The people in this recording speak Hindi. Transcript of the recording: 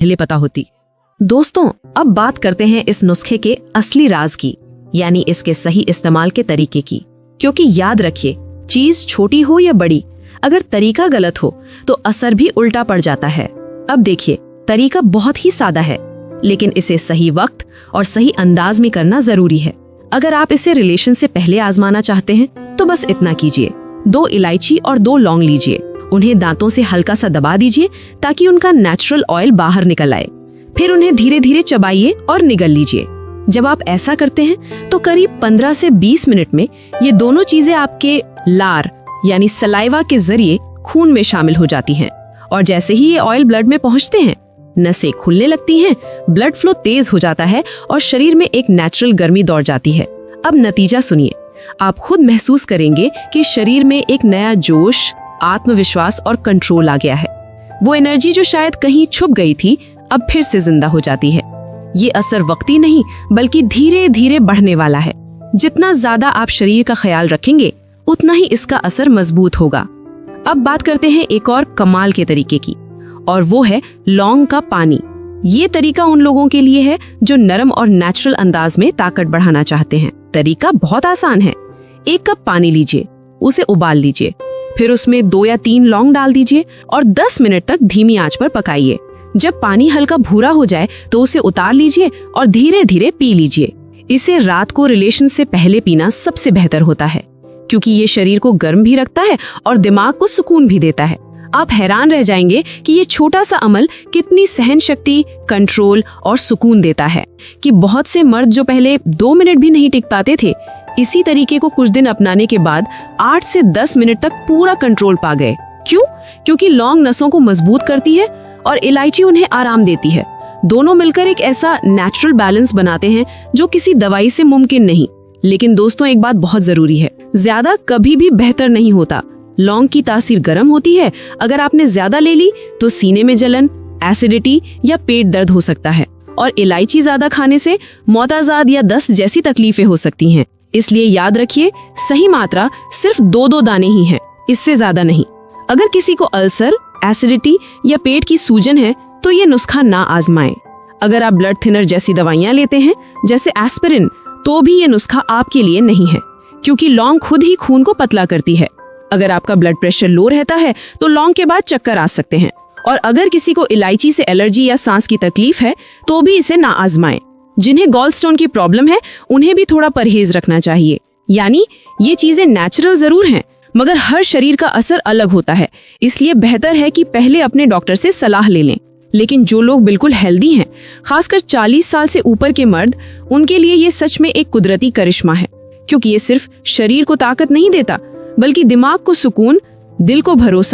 पहले पता होती। दोस्तों, अब बात करते हैं इस नुस्खे के असली राज की, यानी इसके सही इस्तेमाल के तरीके की। क्योंकि याद रखिए, चीज छोटी हो या बड़ी, अगर तरीका गलत हो तो असर भी उल्टा पड़ जाता है। अब देखिए, तरीका बहुत ही सादा है, लेकिन इसे सही वक्त और सही अंदाज में करना जरूरी है। अगर आप इसे रिलेशन से पहले आजमाना चाहते हैं तो बस इतना कीजिए। 2 इलायची और 2 लौंग लीजिए, उन्हें दांतों से हल्का सा दबा दीजिए ताकि उनका नेचुरल ऑयल बाहर निकल आए। फिर उन्हें धीरे धीरे चबाइए और निगल लीजिए। जब आप ऐसा करते हैं तो करीब 15 से 20 मिनट में ये दोनों चीजें आपके लार यानी सलाइवा के जरिए खून में शामिल हो जाती हैं। और जैसे ही ये ऑयल ब्लड में पहुंचते हैं, नसें खुलने लगती हैं, ब्लड फ्लो तेज हो जाता है और शरीर में एक नेचुरल गर्मी दौड़ जाती है। अब नतीजा सुनिए, आप खुद महसूस करेंगे कि शरीर में एक नया जोश, आत्मविश्वास और कंट्रोल आ गया है। वो एनर्जी जो शायद कहीं छुप गई थी, अब फिर से जिंदा हो जाती है। ये असर वक्ती नहीं बल्कि धीरे धीरे बढ़ने वाला है। जितना ज्यादा आप शरीर का ख्याल रखेंगे, उतना ही इसका असर मजबूत होगा। अब बात करते हैं एक और कमाल के तरीके की, और वो है लौंग का पानी। ये तरीका उन लोगों के लिए है जो नरम और नेचुरल अंदाज में ताकत बढ़ाना चाहते हैं। तरीका बहुत आसान है। 1 कप पानी लीजिए, उसे उबाल लीजिए, फिर उसमें 2 या 3 लौंग डाल दीजिए और 10 मिनट तक धीमी आंच पर पकाइए। जब पानी हल्का भूरा हो जाए तो उसे उतार लीजिए और धीरे धीरे पी लीजिए। इसे रात को रिलेशन से पहले पीना सबसे बेहतर होता है, क्योंकि ये शरीर को गर्म भी रखता है और दिमाग को सुकून भी देता है। आप हैरान रह जाएंगे कि ये छोटा सा अमल कितनी सहन शक्ति, कंट्रोल और सुकून देता है कि बहुत से मर्द जो पहले 2 मिनट भी नहीं टिक पाते थे, इसी तरीके को कुछ दिन अपनाने के बाद 8 से 10 मिनट तक पूरा कंट्रोल पा गए। क्यों? क्योंकि लौंग नसों को मजबूत करती है और इलायची उन्हें आराम देती है। दोनों मिलकर एक ऐसा नेचुरल बैलेंस बनाते हैं जो किसी दवाई से मुमकिन नहीं। लेकिन दोस्तों, एक बात बहुत जरूरी है, ज्यादा कभी भी बेहतर नहीं होता। लौंग की तासीर गर्म होती है, अगर आपने ज्यादा ले ली तो सीने में जलन, एसिडिटी या पेट दर्द हो सकता है, और इलायची ज्यादा खाने से मोताजाद या दस्त जैसी तकलीफें हो सकती हैं। इसलिए याद रखिए, सही मात्रा सिर्फ 2 दाने ही है, इससे ज्यादा नहीं। अगर किसी को अल्सर, एसिडिटी या पेट की सूजन है तो ये नुस्खा ना आजमाएं। अगर आप ब्लड थिनर जैसी दवाइयां लेते हैं, जैसे एस्पिरिन, तो भी ये नुस्खा आपके लिए नहीं है, क्योंकि लौंग खुद ही खून को पतला करती है। अगर आपका ब्लड प्रेशर लो रहता है तो लौंग के बाद चक्कर आ सकते हैं। और अगर किसी को इलायची से एलर्जी या सांस की तकलीफ है तो भी इसे ना आजमाएं। जिन्हें गॉल स्टोन की प्रॉब्लम है, उन्हें भी थोड़ा परहेज रखना चाहिए। यानी ये चीजें नेचुरल जरूर हैं, मगर हर शरीर का असर अलग होता है, इसलिए बेहतर है कि पहले अपने डॉक्टर से सलाह ले लें। लेकिन जो लोग बिल्कुल हेल्दी हैं, खासकर 40 साल से ऊपर के मर्द, उनके लिए ये सच में एक कुदरती करिश्मा है, क्योंकि ये सिर्फ शरीर को ताकत नहीं देता, बल्कि दिमाग को सुकून, दिल को भरोसा